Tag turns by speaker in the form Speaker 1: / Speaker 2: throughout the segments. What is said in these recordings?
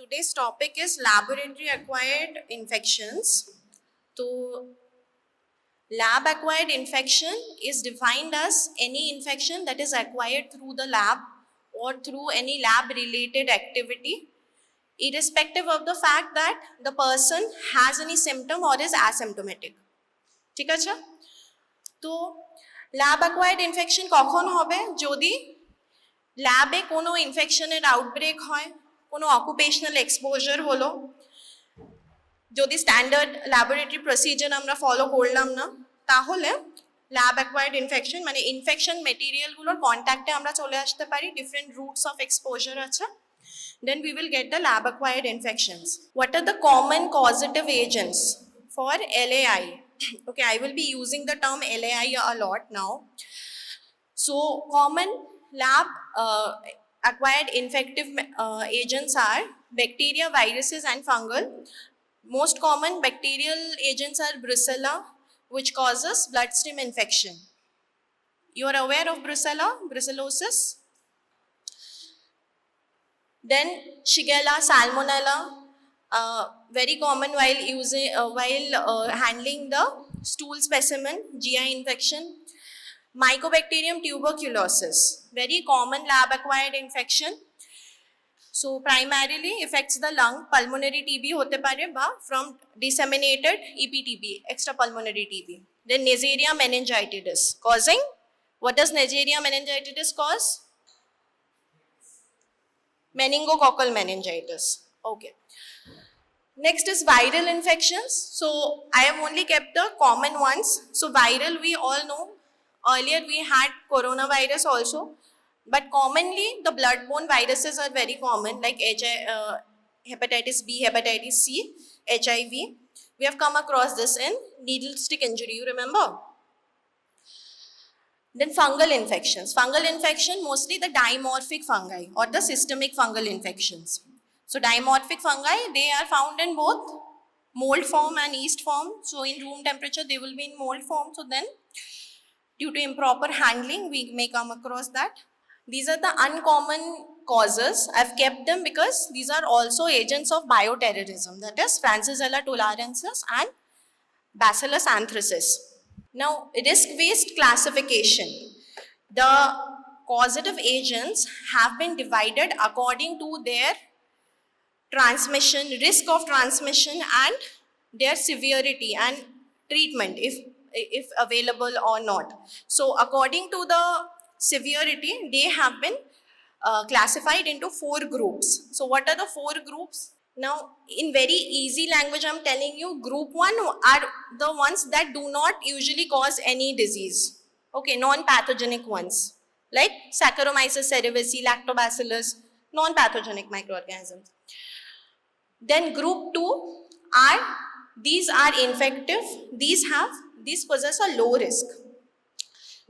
Speaker 1: today's topic is laboratory acquired infections. So, lab acquired infection is defined as any infection that is acquired through the lab or through any lab related activity, irrespective of the fact that the person has any symptom or is asymptomatic. ঠিক আছে? তো lab acquired infection কখন হবে? যদি ল্যাবে কোনো ইনফেকশনের outbreak হয়, কোনো অকুপেশনাল এক্সপোজার হলো, যদি স্ট্যান্ডার্ড ল্যাবরেটরি প্রসিজার আমরা ফলো করলাম না, তাহলে ল্যাব অ্যাকোয়ার্ড ইনফেকশন মানে ইনফেকশন মেটেরিয়ালগুলোর কন্ট্যাক্টে আমরা চলে আসতে পারি, ডিফারেন্ট রুটস অফ এক্সপোজার আছে, then we will get the lab acquired infections. What are the common causative agents for LAI? Okay, I will be using the term LAI a lot now. So common lab acquired infective agents are bacteria, viruses and fungal. Most common bacterial agents are Brucella, which causes bloodstream infection. You are aware of Brucella, brucellosis? Then Shigella, Salmonella, very common while using handling the stool specimen, GI infection. Mycobacterium tuberculosis, very common lab acquired infection. So primarily affects the lung, pulmonary TB hote pare ba from disseminated EPTB, extrapulmonary TB. Then Neisseria meningitidis causing, what does Neisseria meningitidis cause? Meningococcal meningitis. Okay. Next is viral infections. So I have only kept the common ones. So viral, we all know. Earlier we had coronavirus also. But commonly the bloodborne viruses are very common, like hepatitis B, hepatitis C, HIV. We have come across this in needle stick injury, you remember? Then fungal infections. Fungal infection, mostly the dimorphic fungi or the systemic fungal infections. So dimorphic fungi, they are found in both mold form and yeast form. So in room temperature, they will be in mold form. So then due to improper handling, we may come across that. These are the uncommon causes. I've kept them because these are also agents of bioterrorism. That is Francisella tularensis and Bacillus anthracis. Now, risk-based classification. The causative agents have been divided according to their transmission, risk of transmission and their severity and treatment if available or not. So according to the severity, they have been classified into 4 groups. So what are the 4 groups? Now, in very easy language, I'm telling you, group 1 are the ones that do not usually cause any disease. Okay, non-pathogenic ones, like Saccharomyces cerevisiae, Lactobacillus, non-pathogenic microorganisms. Then group 2 are, these are infective, these possess a low risk.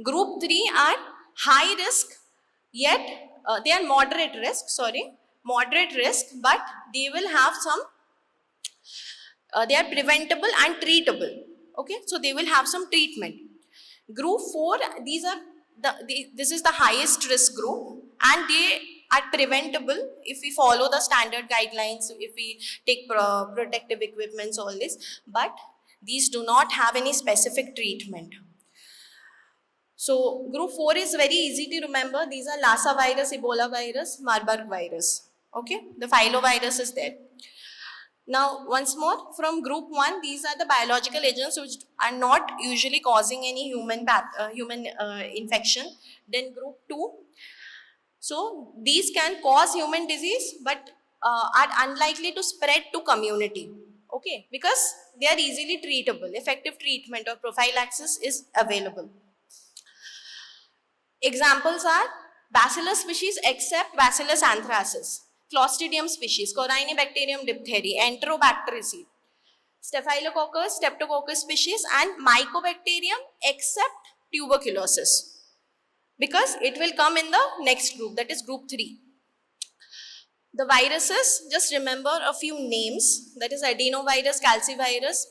Speaker 1: Group 3 are high risk, yet they are moderate risk, but they will have some, they are preventable and treatable. Okay, so they will have some treatment. Group 4, this is the highest risk group and they are preventable if we follow the standard guidelines, if we take protective equipments, all this, but these do not have any specific treatment. So group 4 is very easy to remember. These are Lassa virus, Ebola virus, Marburg virus. Okay, the filovirus is there. Now once more, from group 1, these are the biological agents which are not usually causing any human infection. Then group 2, so these can cause human disease but are unlikely to spread to community. Okay, because they are easily treatable. Effective treatment or prophylaxis is available. Examples are Bacillus species except Bacillus anthracis, Clostridium species, Corynebacterium diphtheria, Enterobacteriaceae, Staphylococcus, Streptococcus species and Mycobacterium except tuberculosis, because it will come in the next group, that is group 3. The viruses, just remember a few names, that is adenovirus, calcivirus,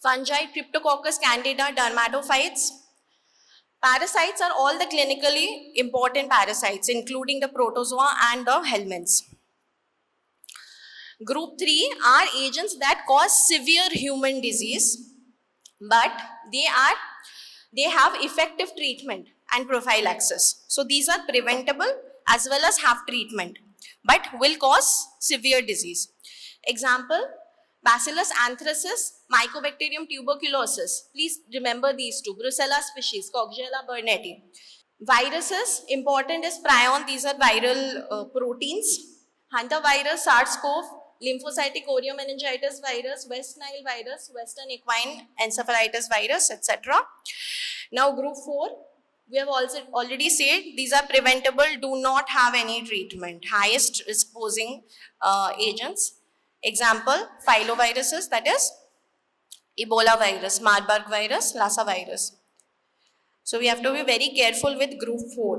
Speaker 1: fungi, Cryptococcus candida, dermatophytes. Parasites are all the clinically important parasites, including the protozoa and the helminths. Group 3 are agents that cause severe human disease, but they have effective treatment and prophylaxis. So these are preventable as well as have treatment, but will cause severe disease. Example, Bacillus anthracis, Mycobacterium tuberculosis. Please remember these two. Brucella species, Coxiella burnetii. Viruses, important is prion. These are viral proteins. Hantavirus, SARS-CoV, lymphocytic choriomeningitis virus, West Nile virus, Western equine encephalitis virus, etc. Now group 4, we have also already said these are preventable, do not have any treatment, highest risk posing agents. Example, filoviruses, that is Ebola virus, Marburg virus, Lassa virus. So we have to be very careful with group 4.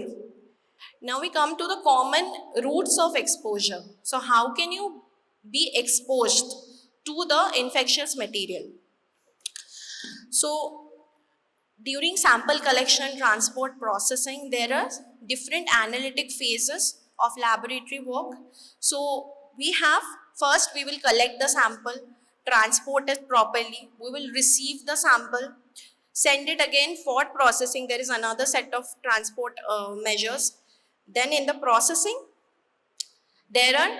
Speaker 1: Now we come to the common routes of exposure. So how can you be exposed to the infectious material? So during sample collection, transport, processing, there are different analytic phases of laboratory work. So we have, first we will collect the sample, transport it properly, we will receive the sample, send it again for processing. There is another set of transport measures. Then in the processing, there are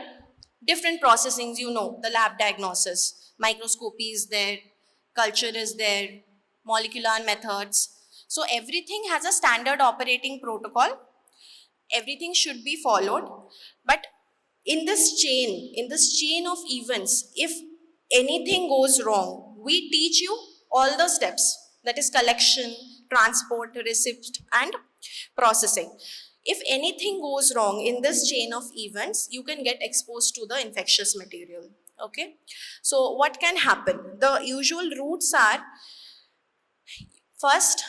Speaker 1: different processings, you know, the lab diagnosis, microscopy is there, culture is there, molecular methods. So everything has a standard operating protocol. Everything should be followed. But in this chain of events, if anything goes wrong, we teach you all the steps, that is collection, transport, receipt, and processing. If anything goes wrong in this chain of events, you can get exposed to the infectious material. Okay. So what can happen? The usual routes are, first,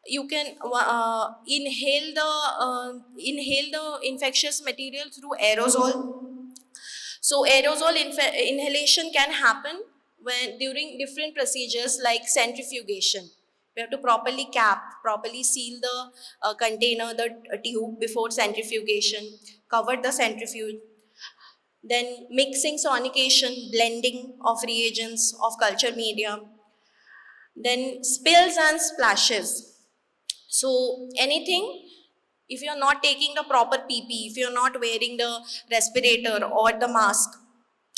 Speaker 1: you can inhale the infectious material through aerosol. So aerosol inhalation can happen when during different procedures like centrifugation. We have to properly cap, properly seal the container, the tube before centrifugation, cover the centrifuge. Then mixing, sonication, blending of reagents, of culture media. Then spills and splashes. So anything, if you're not taking the proper PP, if you're not wearing the respirator or the mask,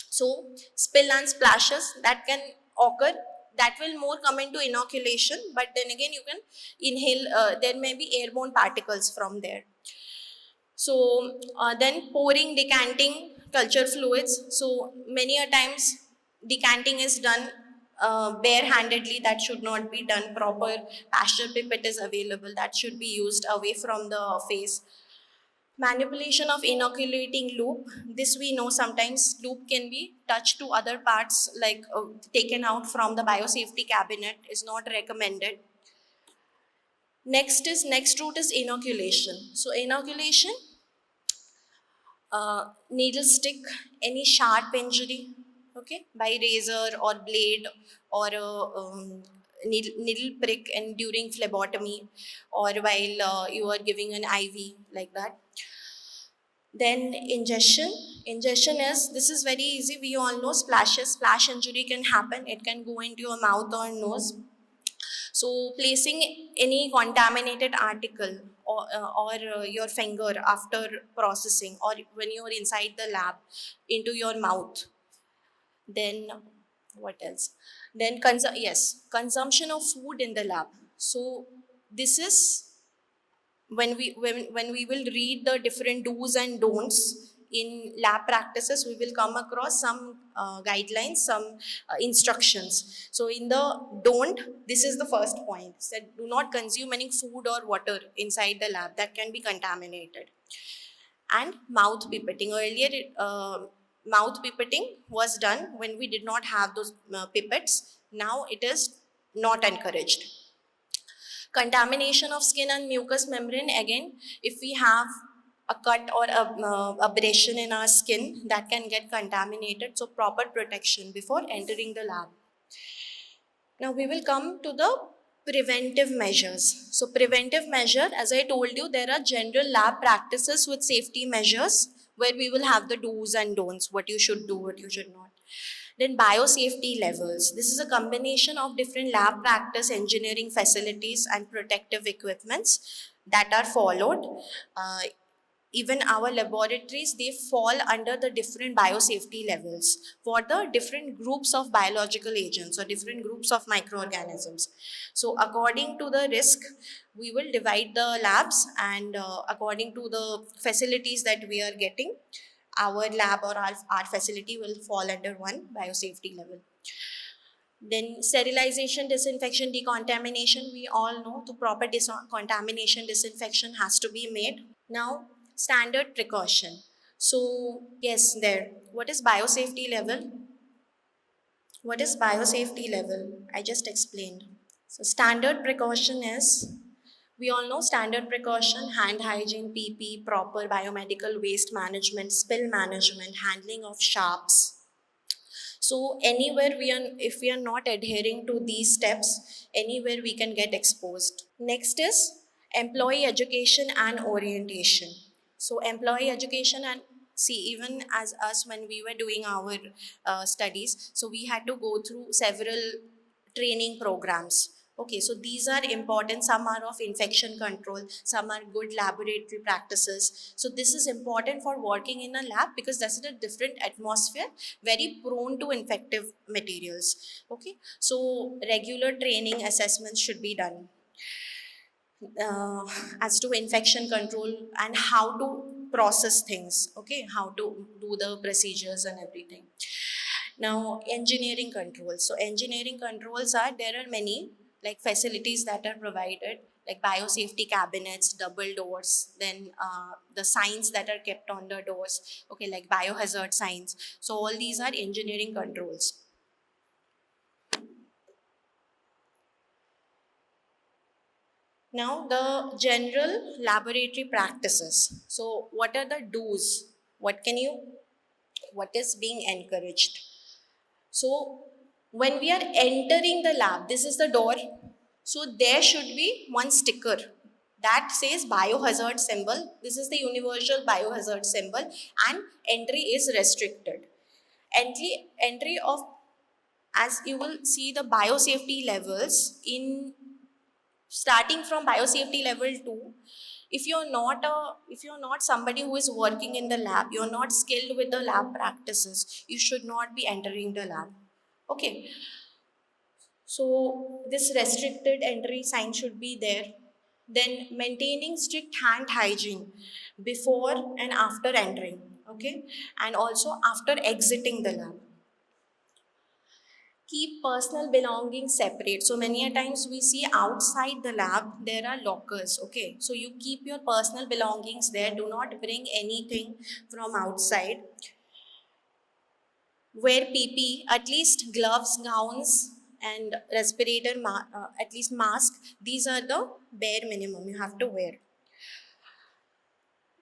Speaker 1: so spill and splashes that can occur. That will more come into inoculation, but then again you can inhale, there may be airborne particles from there. So then pouring, decanting culture fluids. So many a times decanting is done bare-handedly. That should not be done. Proper Pasteur pipette is available. That should be used away from the face. Manipulation of inoculating loop. This we know sometimes loop can be touched to other parts, like taken out from the biosafety cabinet, is not recommended. Next route is inoculation. So inoculation, needle stick, any sharp injury, okay, by razor or blade or needle prick and during phlebotomy or while you are giving an IV like that. Then ingestion. Ingestion is, this is very easy. We all know splashes. Splash injury can happen. It can go into your mouth or nose. So placing any contaminated article or your finger after processing or when you're inside the lab into your mouth. Then what else? Then consumption of food in the lab. So this is when we will read the different do's and don'ts in lab practices, we will come across some guidelines, some instructions. So in the don't, this is the first point, said do not consume any food or water inside the lab that can be contaminated. And mouth pipetting. Earlier mouth pipetting was done when we did not have those pipettes. Now it is not encouraged. Contamination of skin and mucous membrane. Again, if we have a cut or a abrasion in our skin, that can get contaminated. So proper protection before entering the lab. Now we will come to the preventive measures. So preventive measure, as I told you, there are general lab practices with safety measures. where we will have the do's and don'ts, what you should do, what you should not. Then biosafety levels. This is a combination of different lab practice, engineering facilities, and protective equipments that are followed. Uh, Even our laboratories, they fall under the different biosafety levels for the different groups of biological agents or different groups of microorganisms. So according to the risk, we will divide the labs, and according to the facilities that we are getting, our lab or our facility will fall under one biosafety level. Then sterilization, disinfection, decontamination, we all know the proper contamination, disinfection has to be made. Now, standard precaution. So, yes, there. What is biosafety level? What is biosafety level? I just explained. So, standard precaution is, we all know standard precaution, hand hygiene, PP, proper biomedical waste management, spill management, handling of sharps. So anywhere we are, if we are not adhering to these steps, anywhere we can get exposed. Next is employee education and orientation. So employee education, and see, even as us when we were doing our studies, so we had to go through several training programs. Okay, so these are important. Some are of infection control, some are good laboratory practices. So this is important for working in a lab because that's a different atmosphere, very prone to infective materials. Okay, so regular training assessments should be done as to infection control and how to process things. Okay, how to do the procedures and everything. Now, engineering controls. So, engineering controls are, there are many like facilities that are provided, like biosafety cabinets, double doors, then the signs that are kept on the doors, okay, like biohazard signs. So, all these are engineering controls. Now, the general laboratory practices. So, what are the do's? What can you, what is being encouraged? So when we are entering the lab, this is the door. So there should be one sticker that says biohazard symbol. This is the universal biohazard symbol, and entry is restricted. Entry of, as you will see the biosafety levels in, starting from biosafety level 2, if you're not somebody who is working in the lab, you're not skilled with the lab practices, you should not be entering the lab. Okay, so this restricted entry sign should be there. Then maintaining strict hand hygiene before and after entering, okay, and also after exiting the lab. Keep personal belongings separate. So many a times we see outside the lab there are lockers. Okay, so you keep your personal belongings there. Do not bring anything from outside. Wear PP, at least gloves, gowns, and respirator, at least mask. These are the bare minimum you have to wear.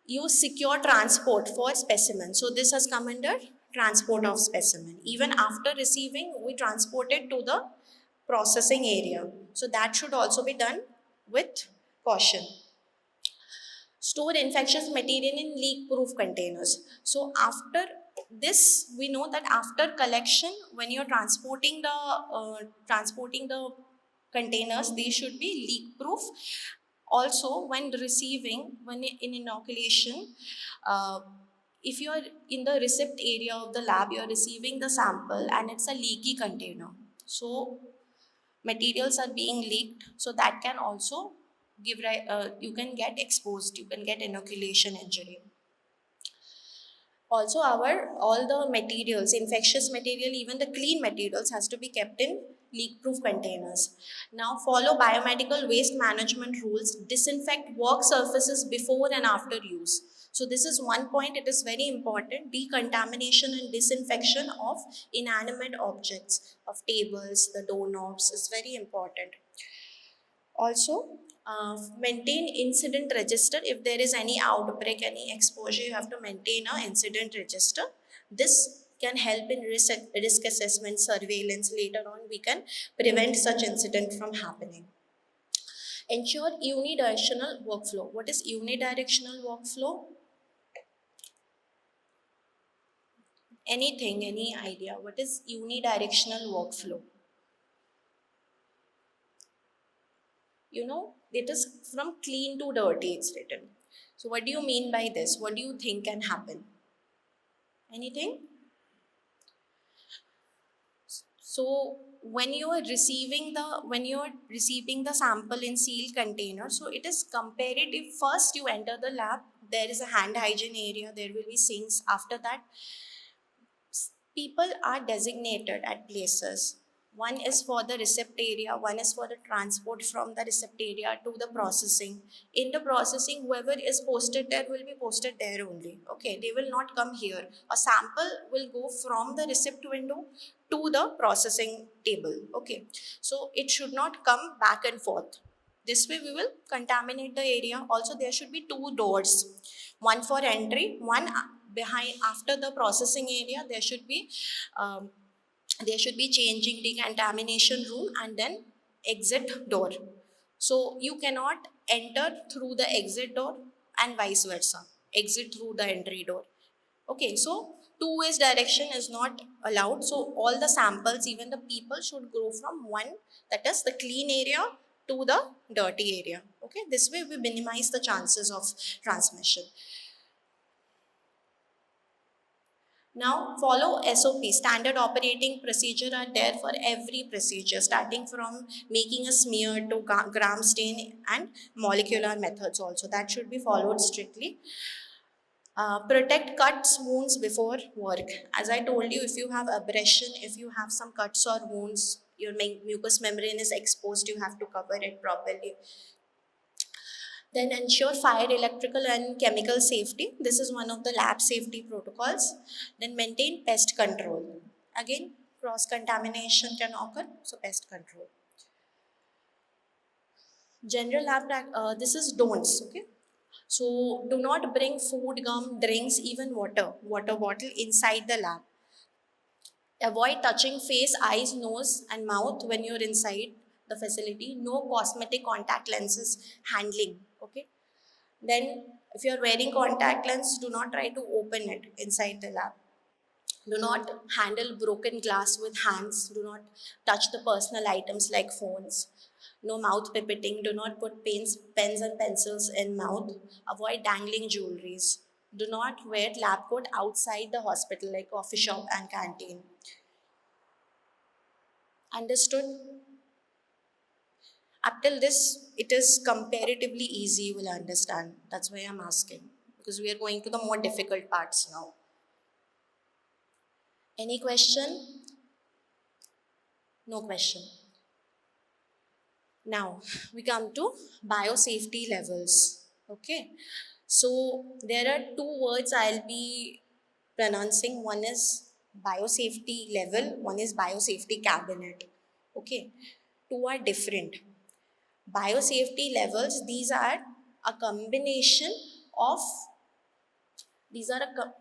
Speaker 1: Use secure transport for specimen. So this has come under transport of specimen. Even after receiving, we transport it to the processing area. So that should also be done with caution. Store infectious material in leak-proof containers. So after this, we know that after collection, when you're transporting the containers, they should be leak-proof. Also, when receiving, when in inoculation, uh, if you are in the receipt area of the lab, you are receiving the sample and it's a leaky container. So materials are being leaked, so that can also give you can get exposed, you can get inoculation injury. Also, our all the materials, infectious material, even the clean materials, has to be kept in leak proof containers. Now follow biomedical waste management rules. Disinfect work surfaces before and after use. So this is one point, it is very important. Decontamination and disinfection of inanimate objects, of tables, the doorknobs, is very important. Also, maintain incident register. If there is any outbreak, any exposure, you have to maintain an incident register. This can help in risk assessment, surveillance. Later on, we can prevent such incident from happening. Ensure unidirectional workflow. What is unidirectional workflow? Anything, any idea? What is unidirectional workflow? You know, it is from clean to dirty, it's written. So what do you mean by this? What do you think can happen? Anything? So when you are receiving the sample in sealed container, so it is comparative. First you enter the lab, there is a hand hygiene area, there will be sinks. After that, people are designated at places. One is for the receipt area, one is for the transport from the receipt area to the processing. In the processing, whoever is posted there will be posted there only. Okay, they will not come here. A sample will go from the receipt window to the processing table. Okay, so it should not come back and forth. This way we will contaminate the area. Also, there should be two doors, one for entry, one behind after the processing area. Um, there should be changing decontamination room and then exit door. So you cannot enter through the exit door and vice versa. Exit through the entry door. Okay, so two ways direction is not allowed. So all the samples, even the people, should go from one, that is the clean area, to the dirty area. Okay, this way we minimize the chances of transmission. Now follow SOP, standard operating procedure are there for every procedure, starting from making a smear to gram stain and molecular methods also. That should be followed strictly. Protect cuts, wounds before work. As I told you, if you have abrasion, if you have some cuts or wounds, your mucous membrane is exposed, you have to cover it properly. Then ensure fire, electrical and chemical safety. This is one of the lab safety protocols. Then maintain pest control. Again, cross contamination can occur, so pest control. General lab, this is don'ts, okay? So do not bring food, gum, drinks, even water bottle inside the lab. Avoid touching face, eyes, nose, and mouth when you're inside the facility. No cosmetic contact lenses handling, okay? Then if you're wearing contact lens, do not try to open it inside the lab. Do not handle broken glass with hands. Do not touch the personal items like phones. No mouth pipetting. Do not put pens and pencils in mouth. Avoid dangling jewelries. Do not wear lab coat outside the hospital like coffee shop and canteen. Understood? Up till this, it is comparatively easy, you will understand. That's why I'm asking. Because we are going to the more difficult parts now. Any question? No question. Now, we come to biosafety levels. Okay. So, there are two words I'll be pronouncing. One is biosafety level, one is biosafety cabinet. Okay. Two are different. Biosafety levels, these are a combination of, these are a,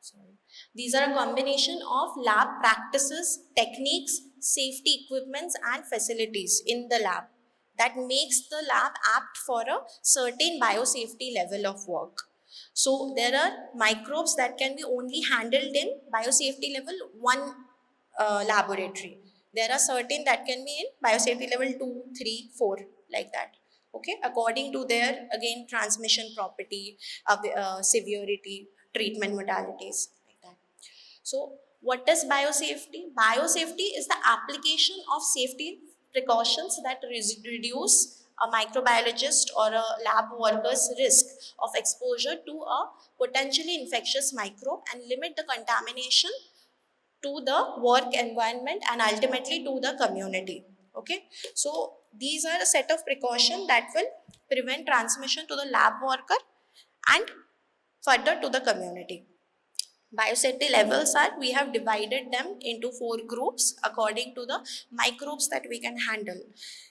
Speaker 1: sorry, these are a combination of lab practices, techniques, safety equipments and facilities in the lab that makes the lab apt for a certain biosafety level of work. So there are microbes that can be only handled in biosafety level 1 laboratory. There are certain that can be in biosafety level 2, 3, 4, like that. Okay, according to their, again, transmission property, severity, treatment modalities, like that. So what is biosafety? Biosafety is the application of safety precautions that reduce a microbiologist or a lab worker's risk of exposure to a potentially infectious microbe and limit the contamination to the work environment and ultimately to the community. Okay, so these are a set of precautions that will prevent transmission to the lab worker and further to the community. Biosafety levels are, we have divided them into 4 groups according to the microbes that we can handle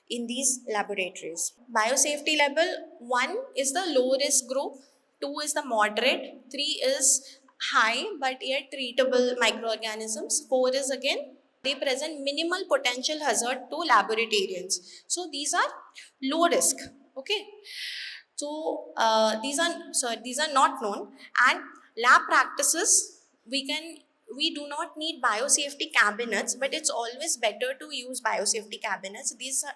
Speaker 1: in these laboratories. Biosafety level 1 is the low risk group, 2 is the moderate, 3 is high but yet treatable microorganisms, 4 is again they present minimal potential hazard to laboratorians. So these are low risk. Okay. So these are not known, and lab practices we can we do not need biosafety cabinets, but it's always better to use biosafety cabinets. These are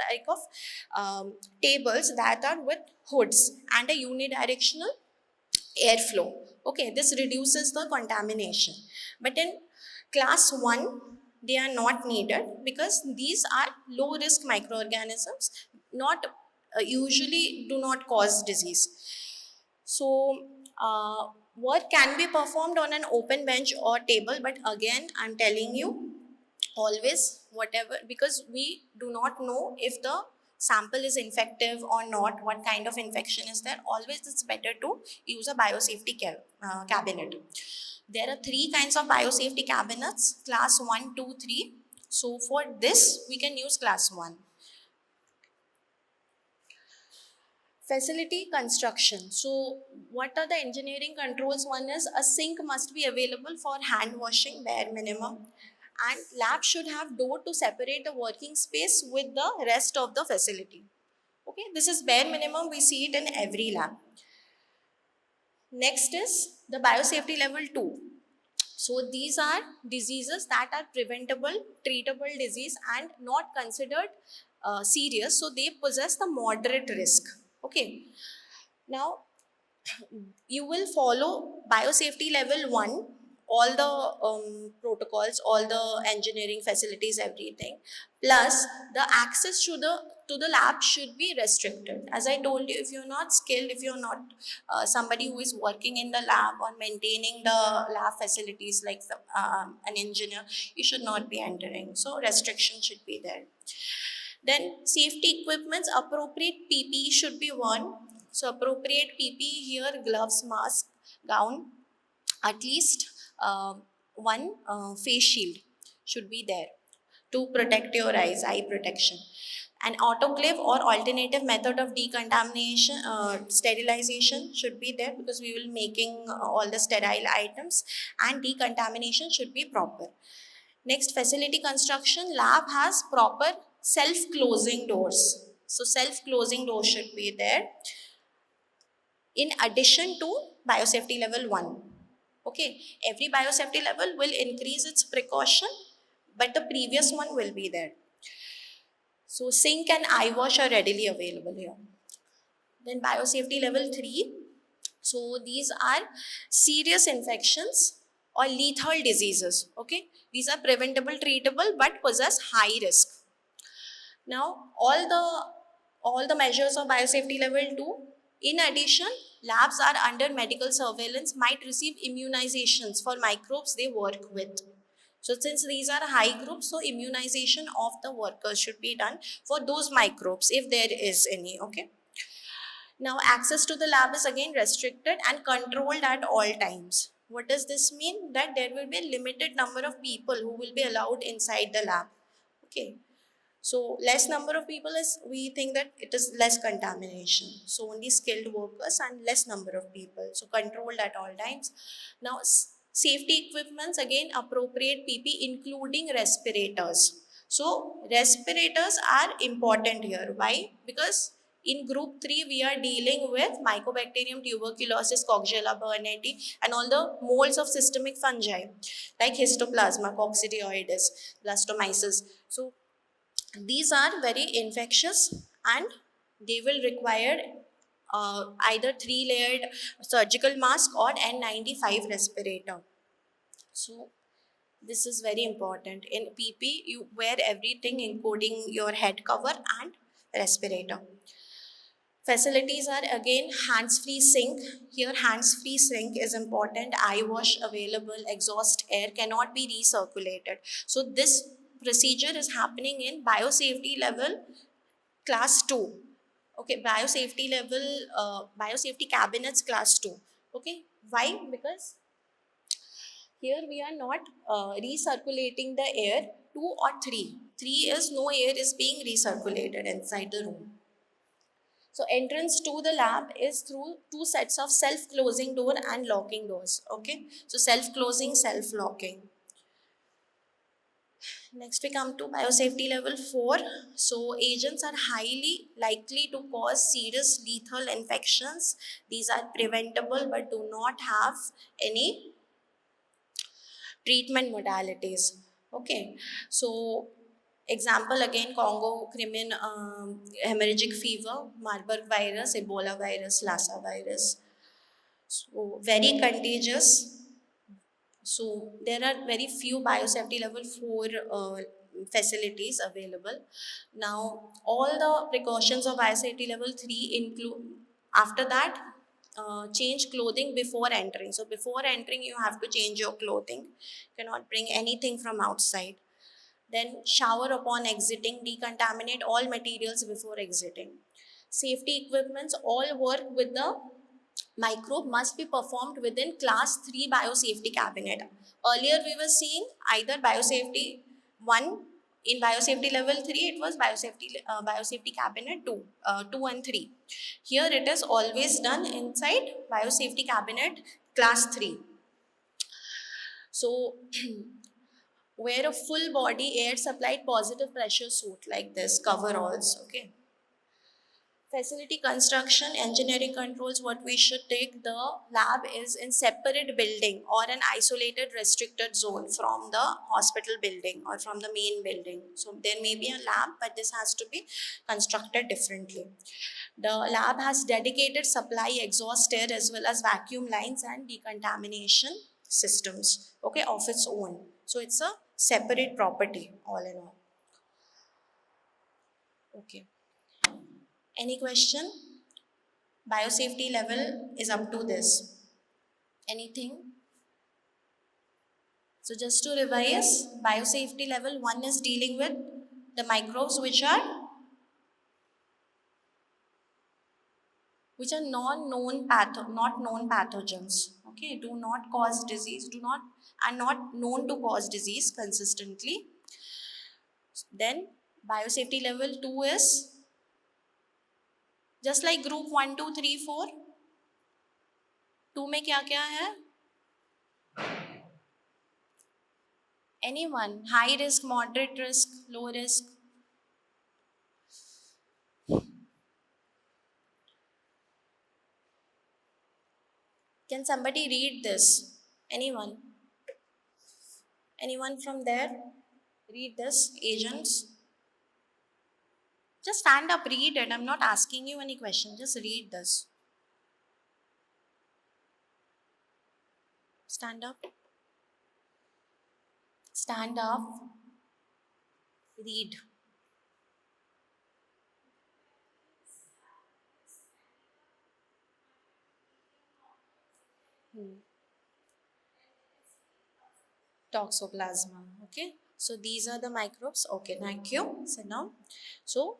Speaker 1: like of tables that are with hoods and a unidirectional airflow. Okay, this reduces the contamination. But in class 1, they are not needed because these are low risk microorganisms, not usually do not cause disease. So, work can be performed on an open bench or table, but again, I'm telling you, always whatever, because we do not know if the sample is infective or not, what kind of infection is there. Always it's better to use a biosafety cabinet. There are 3 kinds of biosafety cabinets: class 1, 2, 3. So for this we can use class 1. Facility construction. So what are the engineering controls? One is a sink must be available for hand washing, bare minimum, and lab should have door to separate the working space with the rest of the facility. Okay, this is bare minimum, we see it in every lab. Next is the biosafety level 2. So these are diseases that are preventable, treatable disease and not considered serious. So they possess the moderate risk. Okay. Now you will follow biosafety level 1, all the protocols, all the engineering facilities, everything, plus the access to the lab should be restricted. As I told you, if you're not skilled, if you're not somebody who is working in the lab or maintaining the lab facilities like an engineer, you should not be entering. So restriction should be there. Then safety equipments, appropriate PPE should be worn. So appropriate PPE here, gloves, mask, gown, at least one face shield should be there to protect your eyes, eye protection. An autoclave or alternative method of decontamination, sterilization should be there, because we will making all the sterile items, and decontamination should be proper. Next, facility construction. Lab has proper self-closing doors. So self-closing doors should be there in addition to biosafety level 1. Okay, every biosafety level will increase its precaution, but the previous one will be there. So sink and eye wash are readily available here. Then biosafety level 3. So these are serious infections or lethal diseases. Okay, these are preventable, treatable, but possess high risk. Now all the measures of biosafety level 2. In addition, labs are under medical surveillance, might receive immunizations for microbes they work with. So since these are high groups, so immunization of the workers should be done for those microbes if there is any. Okay. Now access to the lab is again restricted and controlled at all times. What does this mean? That there will be a limited number of people who will be allowed inside the lab. Okay. So less number of people is, we think that it is less contamination. So only skilled workers and less number of people. So controlled at all times. Now safety equipments, again appropriate PP including respirators. So respirators are important here. Why? Because in group 3 we are dealing with Mycobacterium tuberculosis, Coxiella burnetii, and all the molds of systemic fungi like Histoplasma, Coccidioides, Blastomyces. So these are very infectious and they will require either 3-layered surgical mask or N95 respirator. So this is very important. In PP, you wear everything including your head cover and respirator. Facilities are again hands-free sink. Here hands-free sink is important. Eye wash available, exhaust air cannot be recirculated. So this procedure is happening in biosafety level class 2. Okay, biosafety level, biosafety cabinets class 2. Okay, why? Because here we are not recirculating the air. 2 or 3. 3 is no air is being recirculated inside the room. So entrance to the lab is through 2 sets of self-closing door and locking doors. Okay. So self-closing, self-locking. Next we come to biosafety level 4. So agents are highly likely to cause serious lethal infections. These are preventable but do not have any Treatment modalities. Okay, so example again, Congo crimin, hemorrhagic fever, Marburg virus, Ebola virus, Lassa virus. So very contagious. So there are very few biosafety level 4 facilities available. Now all the precautions of biosafety level 3 include, after that, change clothing before entering. So before entering you have to change your clothing. You cannot bring anything from outside. Then shower upon exiting, decontaminate all materials before exiting. Safety equipments all work with the microbe must be performed within class 3 biosafety cabinet. Earlier we were seeing either biosafety 1, in biosafety level 3 it was biosafety cabinet 2, 2 and 3. Here it is always done inside biosafety cabinet class 3. So wear a full body air supplied positive pressure suit like this, coveralls. Okay, facility construction engineering controls, what we should take, the lab is in separate building or an isolated restricted zone from the hospital building or from the main building. So there may be a lab, but this has to be constructed differently. The lab has dedicated supply exhaust air as well as vacuum lines and decontamination systems, okay, of its own. So it's a separate property all in all. Okay, any question? Biosafety level is up to this. Anything? So just to revise, biosafety level 1 is dealing with the microbes which are not known pathogens. Okay, do not cause disease, are not known to cause disease consistently. Then biosafety level 2 is just like group 1, 2, 3, 4. 2 में क्या क्या है? Anyone? High risk, moderate risk, low risk? Can somebody read this? Anyone? Anyone from there? Read this, agents? Just stand up, read it. I'm not asking you any question. Just read this. Stand up. Stand up. Read. Toxoplasma. Okay. So these are the microbes. Okay, thank you. Sit down. So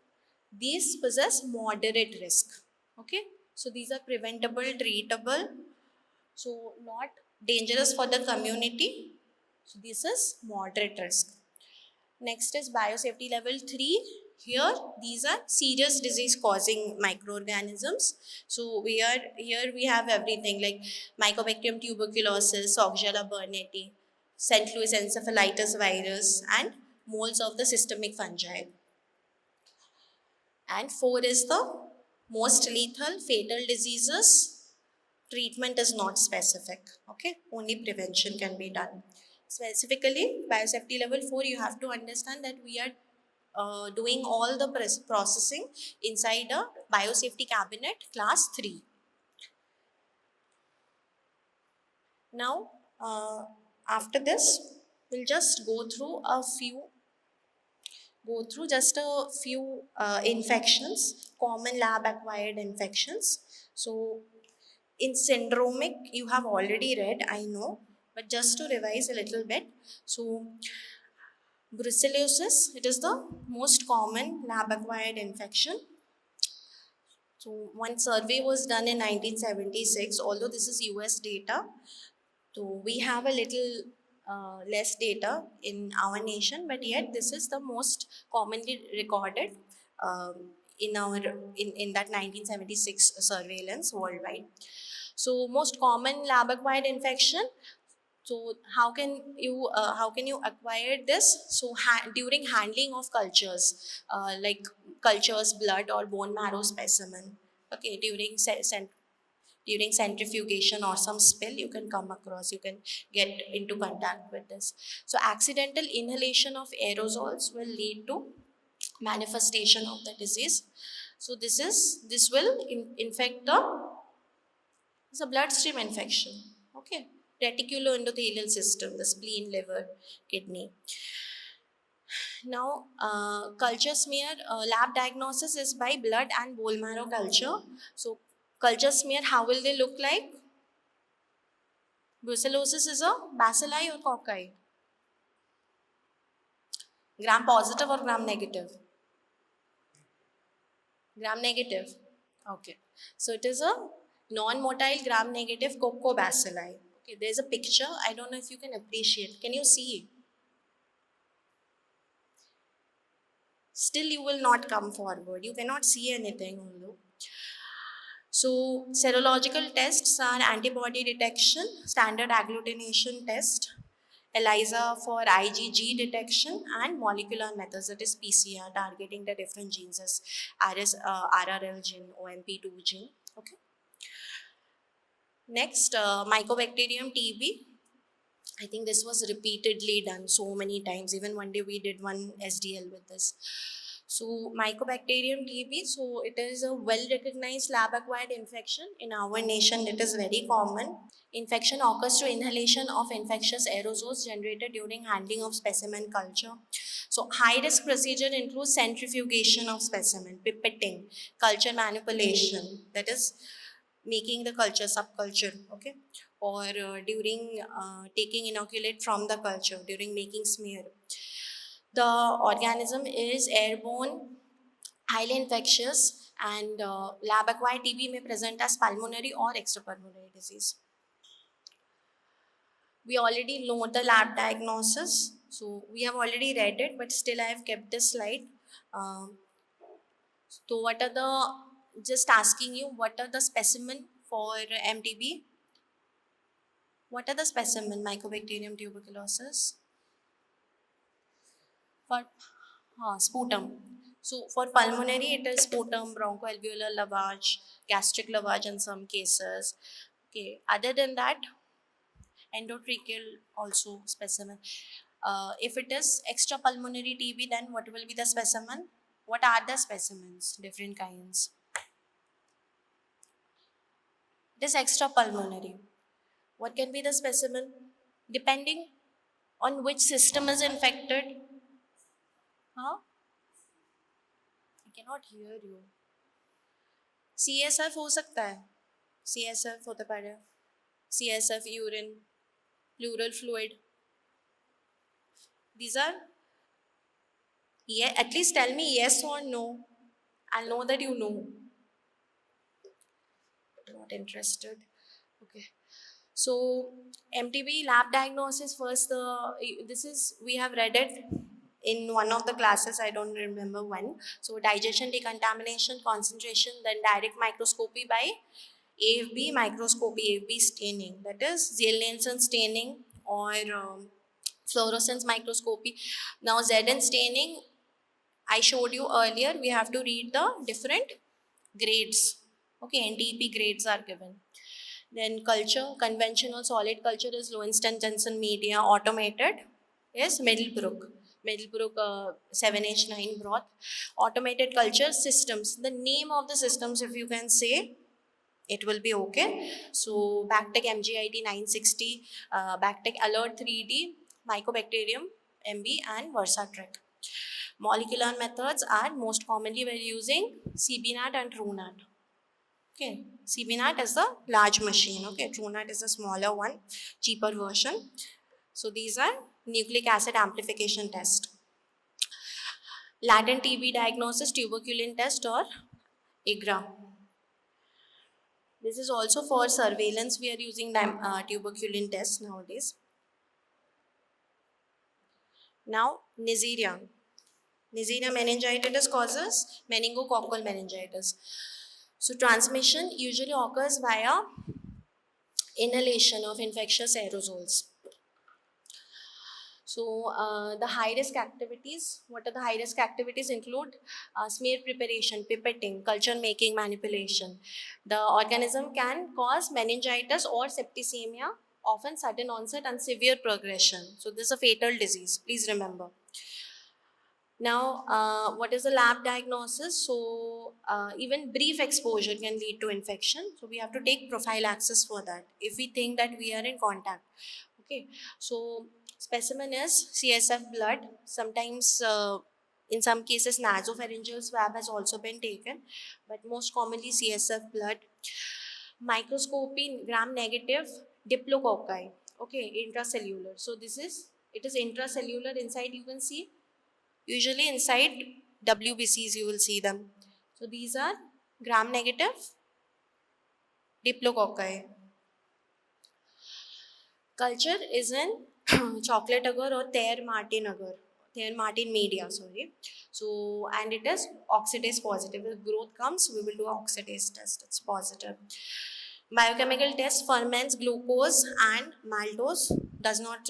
Speaker 1: these possess moderate risk. Okay. So these are preventable, treatable. So not dangerous for the community. So this is moderate risk. Next is biosafety level 3. Here, these are serious disease causing microorganisms. So here we have everything like Mycobacterium tuberculosis, Soxella burnetii, St. Louis encephalitis virus, and molds of the systemic fungi. And 4 is the most lethal fatal diseases. Treatment is not specific. Okay, only prevention can be done. Specifically, biosafety level 4, you have to understand that we are doing all the processing inside a biosafety cabinet class 3. Now, after this, we'll just go through just a few infections, common lab acquired infections. So in syndromic, you have already read, I know, but just to revise a little bit. So brucellosis, it is the most common lab acquired infection. So one survey was done in 1976, although this is US data. So we have a little less data in our nation, but yet this is the most commonly recorded in that 1976 surveillance worldwide. So most common lab acquired infection. So how can you acquire this? So during handling of cultures, like cultures, blood or bone marrow specimen. Okay, during During centrifugation or some spill, you can come across, you can get into contact with this. So accidental inhalation of aerosols will lead to manifestation of the disease. So this will infect the, it's a bloodstream infection. Okay, reticuloendothelial system, the spleen, liver, kidney. Now, culture smear, lab diagnosis is by blood and bone marrow culture. So, culture smear, how will they look like? Brucellosis is a bacilli or cocci? Gram positive or gram negative? Gram negative. Okay. So, it is a non-motile gram negative coccobacilli. Okay, there's a picture. I don't know if you can appreciate. Can you see? Still, you will not come forward. You cannot see anything, although. So, serological tests are antibody detection, standard agglutination test, ELISA for IgG detection, and molecular methods, that is PCR, targeting the different genes as RRL gene, OMP2 gene. Okay. Next, Mycobacterium TB. I think this was repeatedly done so many times. Even one day we did one SDL with this. So Mycobacterium TB, so it is a well-recognized lab-acquired infection. In our nation, it is very common. Infection occurs through inhalation of infectious aerosols generated during handling of specimen culture. So high-risk procedure includes centrifugation of specimen, pipetting, culture manipulation, that is making the culture subculture, okay, or during taking inoculate from the culture, during making smear. The organism is airborne, highly infectious, and lab acquired TB may present as pulmonary or extrapulmonary disease. We already know the lab diagnosis, so we have already read it, but still I have kept this slide. Um, so what are the, just asking you, what are the specimen for MTB? What are the specimen Mycobacterium tuberculosis? For sputum. So for pulmonary, it is sputum, bronchoalveolar lavage, gastric lavage in some cases. Okay. Other than that, endotracheal also specimen. If it is extrapulmonary TB, then what will be the specimen? What are the specimens? Different kinds. It is extrapulmonary. What can be the specimen? Depending on which system is infected. Huh? I cannot hear you. CSF हो सकता है. CSF होता पड़ा. CSF, urine, pleural fluid. These are, yeah, at least tell me yes or no. I'll know that you know. Not interested. Okay. So MTB lab diagnosis first. This is, we have read it in one of the classes. I don't remember when. So digestion, decontamination, concentration, then direct microscopy by AFB microscopy, AFB staining. That is Ziehl-Neelsen staining or fluorescence microscopy. Now ZN staining, I showed you earlier. We have to read the different grades. Okay, NTP grades are given. Then culture, conventional solid culture is Lowenstein-Jensen media. Automated is Middlebrook. Middlebrook 7H9 broth. Automated culture systems. The name of the systems, if you can say, it will be okay. So Bactec MGIT 960, Bactec Alert 3D, Mycobacterium MB, and Versatrac. Molecular methods are most commonly we're using CBNAT and TrueNAT. Okay, CBNAT is the large machine. Okay, TrueNAT is the smaller one, cheaper version. So these are nucleic acid amplification test. Latent TB diagnosis, tuberculin test or IGRA. This is also for surveillance. We are using tuberculin test nowadays. Now, Neisseria. Neisseria meningitis causes meningococcal meningitis. So transmission usually occurs via inhalation of infectious aerosols. The high risk activities, what are the high risk activities include smear preparation, pipetting, culture making, manipulation. The organism can cause meningitis or septicemia, often sudden onset and severe progression. So this is a fatal disease, please remember. Now, what is the lab diagnosis? Even brief exposure can lead to infection. So, we have to take prophylaxis for that if we think that we are in contact. Okay, so specimen is CSF blood. Sometimes, in some cases, nasopharyngeal swab has also been taken, but most commonly CSF blood. Microscopy, gram negative, diplococci. Okay, intracellular. So, it is intracellular. Inside, you can see. Usually inside WBCs you will see them. So these are gram negative diplococci. Culture is in chocolate agar or Thayer-Martin agar. Thayer-Martin media, sorry. So, and it is oxidase positive. If growth comes, we will do an oxidase test. It's positive. Biochemical test ferments glucose and maltose, does not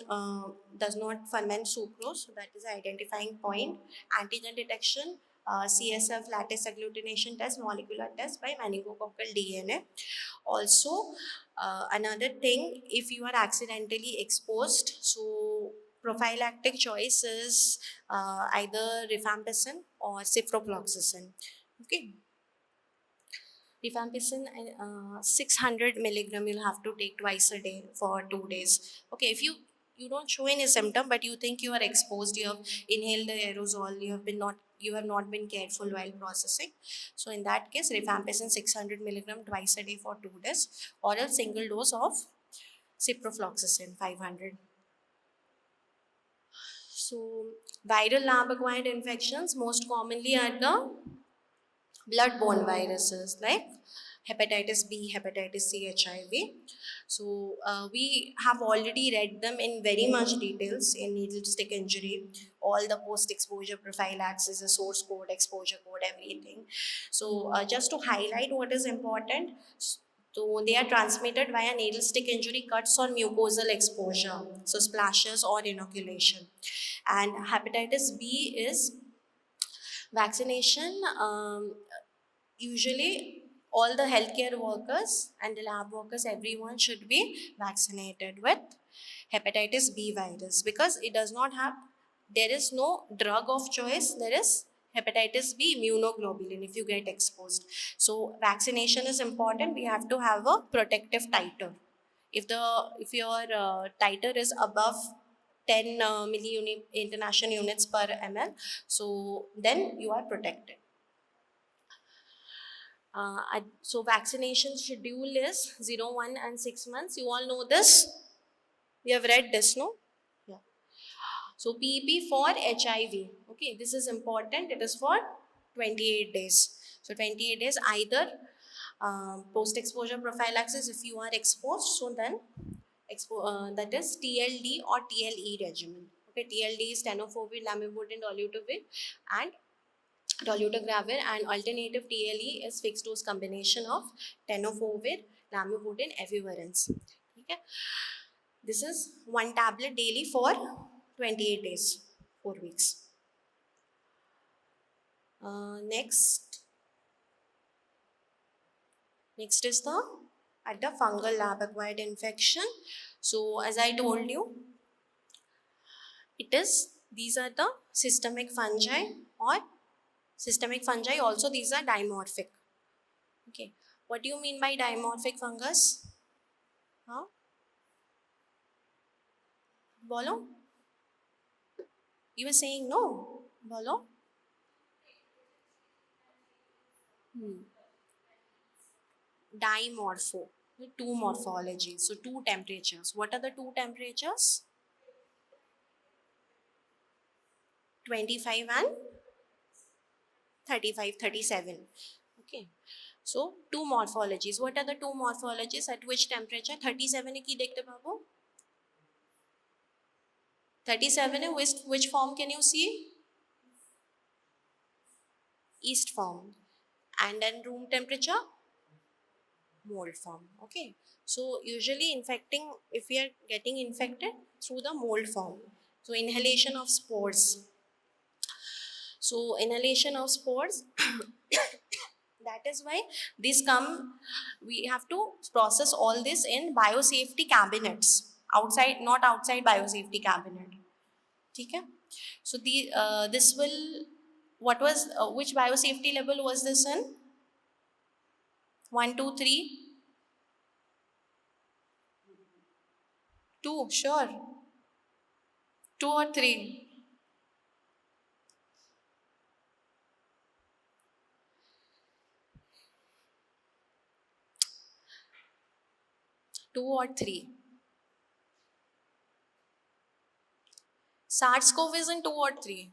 Speaker 1: ferment sucrose. So that is the identifying point. Antigen detection, CSF lattice agglutination test, molecular test by meningococcal DNA. Also, another thing, if you are accidentally exposed, so prophylactic choice is either rifampicin or ciprofloxacin. Okay. Rifampicin, 600 milligram you'll have to take twice a day for 2 days. Okay, if you don't show any symptom but you think you are exposed, you have inhaled the aerosol, you have not been careful while processing. So in that case, rifampicin 600 milligram twice a day for 2 days, or a single dose of ciprofloxacin 500. So viral lab acquired infections most commonly are the blood-borne viruses like hepatitis B, hepatitis C, HIV. So we have already read them in very much details in needle stick injury, all the post-exposure prophylaxis, the source code, exposure code, everything. So just to highlight what is important, so they are transmitted via needle stick injury, cuts or mucosal exposure, so splashes or inoculation. And hepatitis B is vaccination. Usually all the healthcare workers and the lab workers, everyone should be vaccinated with hepatitis B virus, because it does not have, there is no drug of choice, there is hepatitis B immunoglobulin if you get exposed. So vaccination is important. We have to have a protective titer. If your titer is above 10 milli international units per ml, so then you are protected. So vaccination schedule is 0, 1 and 6 months. You all know this. We have read this, no? Yeah. So PEP for HIV. Okay, this is important. It is for 28 days. So 28 days either post-exposure prophylaxis if you are exposed. So then that is TLD or TLE regimen. Okay, TLD is tenofovir, lamivudine, dolutegravir, and dolutegravir, and alternative TLE is fixed dose combination of tenofovir, lamivudine, efavirenz. Okay. This is one tablet daily for 28 days, 4 weeks. Next is the fungal lab acquired infection. So as I told you, these are the systemic fungi, or systemic fungi also these are dimorphic. Okay, what do you mean by dimorphic fungus? Huh? Bolo? You were saying no. Bolo? Dimorpho. Two morphologies. So two temperatures. What are the two temperatures? 25 and 35, 37. Okay. So two morphologies. What are the two morphologies? At which temperature? 37 ki dekhte babu? 37 which form can you see? Yeast form. And then room temperature? Mold form. Okay. So usually infecting, if we are getting infected through the mold form. So inhalation of spores. So inhalation of spores, that is why these come, we have to process all this in biosafety cabinets, outside, not outside biosafety cabinet. Okay? So this will, what was, which biosafety level was this in? 1, 2, 3? 2, sure. 2 or 3? 2 or 3? SARS-CoV is in 2 or 3?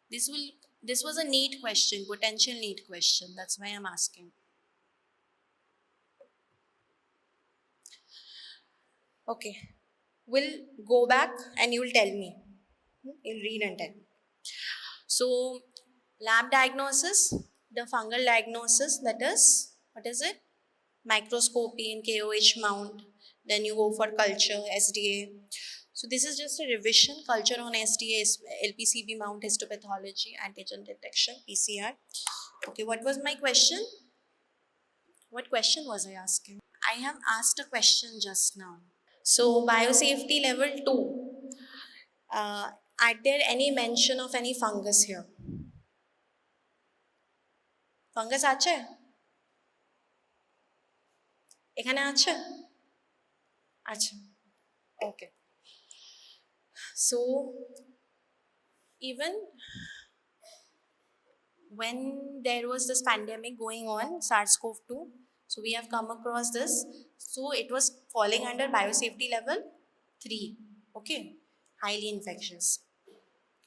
Speaker 1: This will, this was a neat question, potential neat question. That's why I'm asking. Okay. We'll go back and you'll tell me. You'll read and tell. So, lab diagnosis, the fungal diagnosis, that is, what is it? Microscopy in KOH mount. Then you go for culture, SDA. So this is just a revision. Culture on SDA, LPCB mount histopathology, antigen detection, PCR. Okay, what was my question? What question was I asking? I have asked a question just now. So biosafety level 2. Are there any mention of any fungus here? Fungus আছে? এখানে আছে? আচ্ছা. Okay. So even when there was this pandemic going on, SARS-CoV-2, so we have come across this. So it was falling under biosafety level 3. Okay, highly infectious.